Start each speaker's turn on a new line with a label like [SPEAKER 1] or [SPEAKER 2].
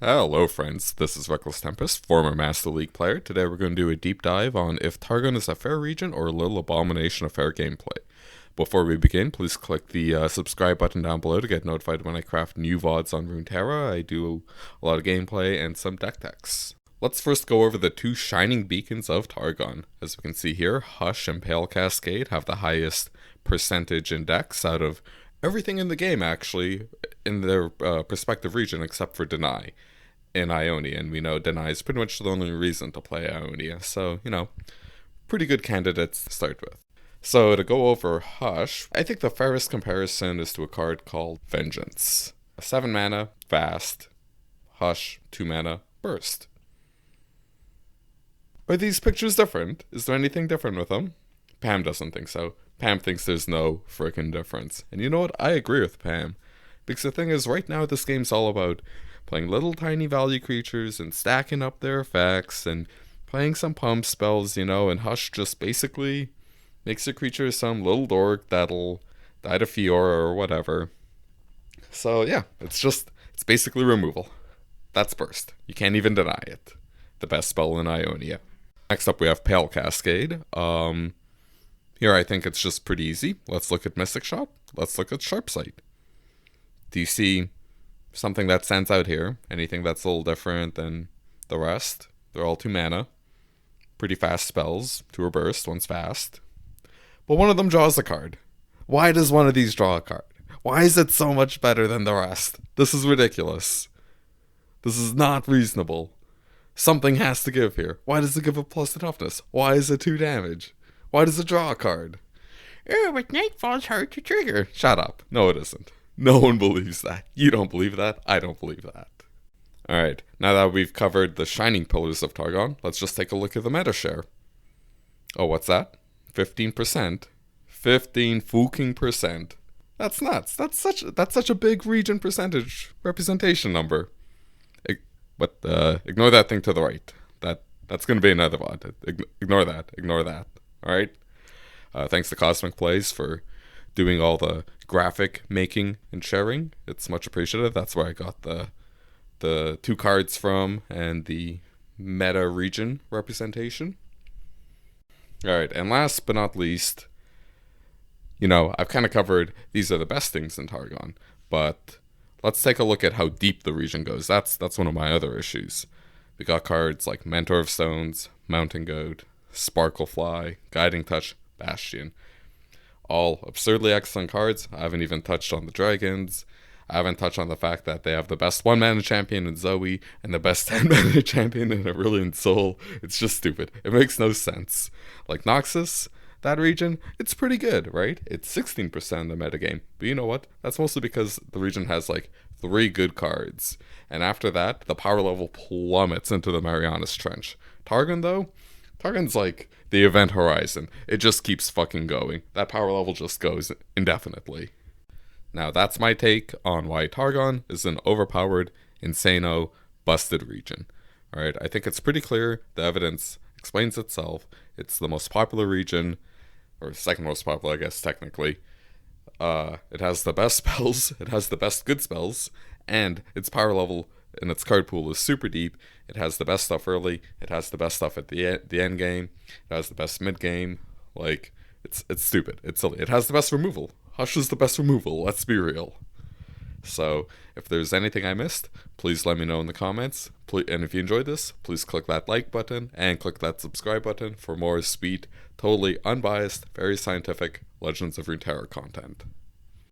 [SPEAKER 1] Hello friends, this is Reckless Tempest, former Master League player. Today we're going to do a deep dive on if Targon is a fair region or a little abomination of fair gameplay. Before we begin, please click the subscribe button down below to get notified when I craft new VODs on Runeterra. I do a lot of gameplay and some deck techs. Let's first go over the two shining beacons of Targon. As we can see here, Hush and Pale Cascade have the highest percentage index out of everything in the game actually, in their respective region except for Deny in Ionia, and we know Deny is pretty much the only reason to play Ionia, so, pretty good candidates to start with. So to go over Hush, I think the fairest comparison is to a card called Vengeance. 7 mana, fast. Hush, 2 mana, burst. Are these pictures different? Is there anything different with them? Pam doesn't think so. Pam thinks there's no frickin' difference. And you know what? I agree with Pam. Because the thing is, right now this game's all about playing little tiny value creatures and stacking up their effects and playing some pump spells, and Hush just basically makes your creature some little dork that'll die to Fiora or whatever. So yeah, it's basically removal. That's burst. You can't even deny it. The best spell in Ionia. Next up we have Pale Cascade. Here I think it's just pretty easy. Let's look at Mystic Shot. Let's look at Sharp Sight. Do you see something that stands out here? Anything that's a little different than the rest? They're all 2 mana. Pretty fast spells. 2 are burst, 1's fast. But one of them draws a card. Why does one of these draw a card? Why is it so much better than the rest? This is ridiculous. This is not reasonable. Something has to give here. Why does it give a plus to toughness? Why is it 2 damage? Why does it draw a card? Oh, but Nightfall's hard to trigger. Shut up. No, it isn't. No one believes that. You don't believe that. I don't believe that. Alright, now that we've covered the shining pillars of Targon, let's just take a look at the meta share. Oh, what's that? 15%. 15 fucking percent. That's nuts. That's such a big region percentage representation number. But ignore that thing to the right. That's going to be another VOD. Ignore that. Alright? Thanks to Cosmic Plays for doing all the graphic making and sharing. It's much appreciated. That's where I got the 2 cards from and the meta region representation. Alright, and last but not least, I've kind of covered these are the best things in Targon, but let's take a look at how deep the region goes. That's one of my other issues. We got cards like Mentor of Stones, Mountain Goat, Sparklefly, Guiding Touch, Bastion. All absurdly excellent cards. I haven't even touched on the dragons. I haven't touched on the fact that they have the best 1-mana champion in Zoe and the best 10-mana champion in Aurelion Soul. It's just stupid. It makes no sense. Like Noxus, that region, it's pretty good, right? It's 16% in the metagame. But you know what? That's mostly because the region has 3 good cards. And after that, the power level plummets into the Marianas Trench. Targon, though? Targon's like the event horizon. It just keeps fucking going. That power level just goes indefinitely. Now that's my take on why Targon is an overpowered, insano, busted region. Alright, I think it's pretty clear. The evidence explains itself. It's the most popular region, or second most popular, I guess, technically. It has the best spells, it has the best good spells, and its power level and its card pool is super deep. It has the best stuff early. It has the best stuff at the end game. It has the best mid game. It's stupid. It's silly. It has the best removal. Hush is the best removal. Let's be real. So if there's anything I missed, please let me know in the comments. And if you enjoyed this, please click that like button and click that subscribe button for more sweet, totally unbiased, very scientific Legends of Runeterra content.